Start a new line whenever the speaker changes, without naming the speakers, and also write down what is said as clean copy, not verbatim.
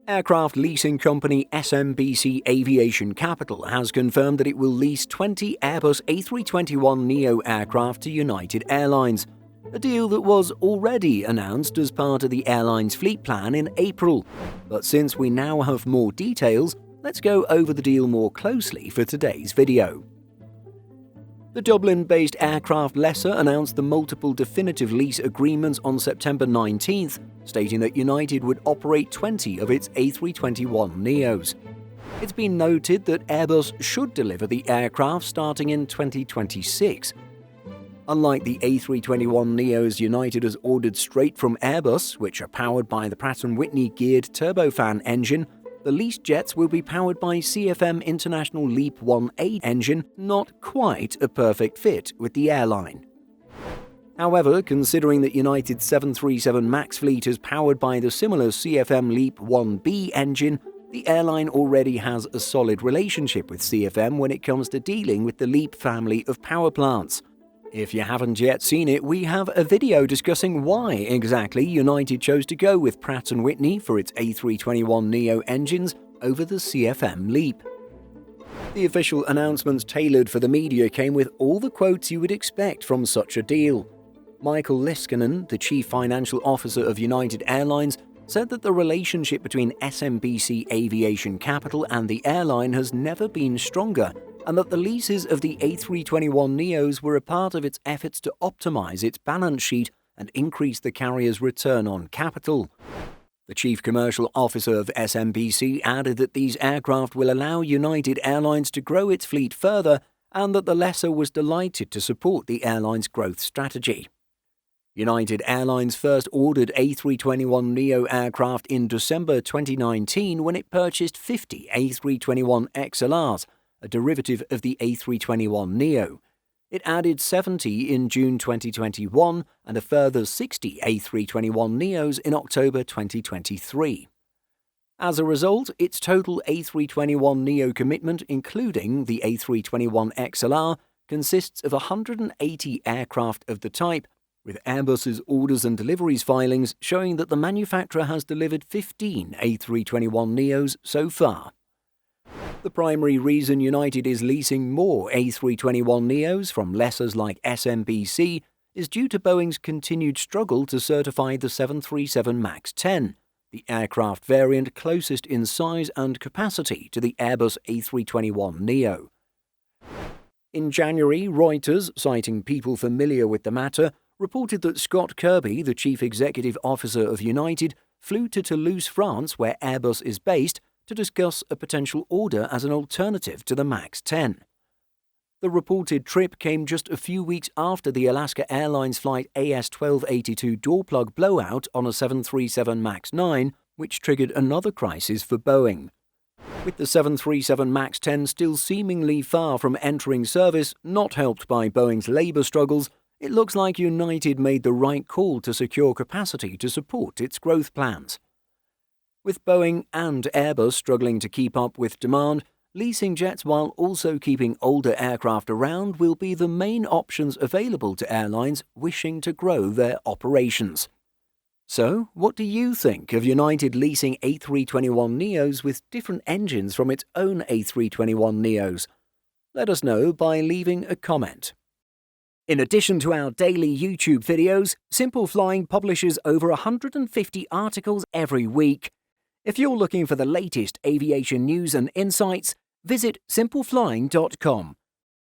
Aircraft leasing company SMBC Aviation Capital has confirmed that it will lease 20 Airbus A321neo aircraft to United Airlines, a deal that was already announced as part of the airline's fleet plan in April. But since we now have more details, let's go over the deal more closely for today's video. The Dublin-based aircraft lessor announced the multiple definitive lease agreements on September 19th, stating that United would operate 20 of its A321neos. It's been noted that Airbus should deliver the aircraft starting in 2026. Unlike the A321neos United has ordered straight from Airbus, which are powered by the Pratt & Whitney geared turbofan engine, the leased jets will be powered by CFM International LEAP 1A engine, not quite a perfect fit with the airline. However, considering that United's 737 MAX fleet is powered by the similar CFM LEAP 1B engine, the airline already has a solid relationship with CFM when it comes to dealing with the LEAP family of power plants. If you haven't yet seen it, we have a video discussing why exactly United chose to go with Pratt & Whitney for its A321neo engines over the CFM LEAP. The official announcements tailored for the media came with all the quotes you would expect from such a deal. Michael Liskinen, the chief financial officer of United Airlines, said that the relationship between SMBC Aviation Capital and the airline has never been stronger, and that the leases of the A321neos were a part of its efforts to optimize its balance sheet and increase the carrier's return on capital. The chief commercial officer of SMBC added that these aircraft will allow United Airlines to grow its fleet further and that the lessor was delighted to support the airline's growth strategy. United Airlines first ordered A321neo aircraft in December 2019 when it purchased 50 A321XLRs, a derivative of the A321neo. It added 70 in June 2021 and a further 60 A321neos in October 2023. As a result, its total A321neo commitment, including the A321XLR, consists of 180 aircraft of the type, with Airbus's orders and deliveries filings showing that the manufacturer has delivered 15 A321neos so far. The primary reason United is leasing more A321neos from lessors like SMBC is due to Boeing's continued struggle to certify the 737 MAX 10, the aircraft variant closest in size and capacity to the Airbus A321neo. In January, Reuters, citing people familiar with the matter, reported that Scott Kirby, the chief executive officer of United, flew to Toulouse, France, where Airbus is based, to discuss a potential order as an alternative to the MAX 10. The reported trip came just a few weeks after the Alaska Airlines flight AS-1282 door plug blowout on a 737 MAX 9, which triggered another crisis for Boeing. With the 737 MAX 10 still seemingly far from entering service, not helped by Boeing's labor struggles, it looks like United made the right call to secure capacity to support its growth plans. With Boeing and Airbus struggling to keep up with demand, leasing jets while also keeping older aircraft around will be the main options available to airlines wishing to grow their operations. So, what do you think of United leasing A321neos with different engines from its own A321neos? Let us know by leaving a comment. In addition to our daily YouTube videos, Simple Flying publishes over 150 articles every week. If you're looking for the latest aviation news and insights, visit simpleflying.com.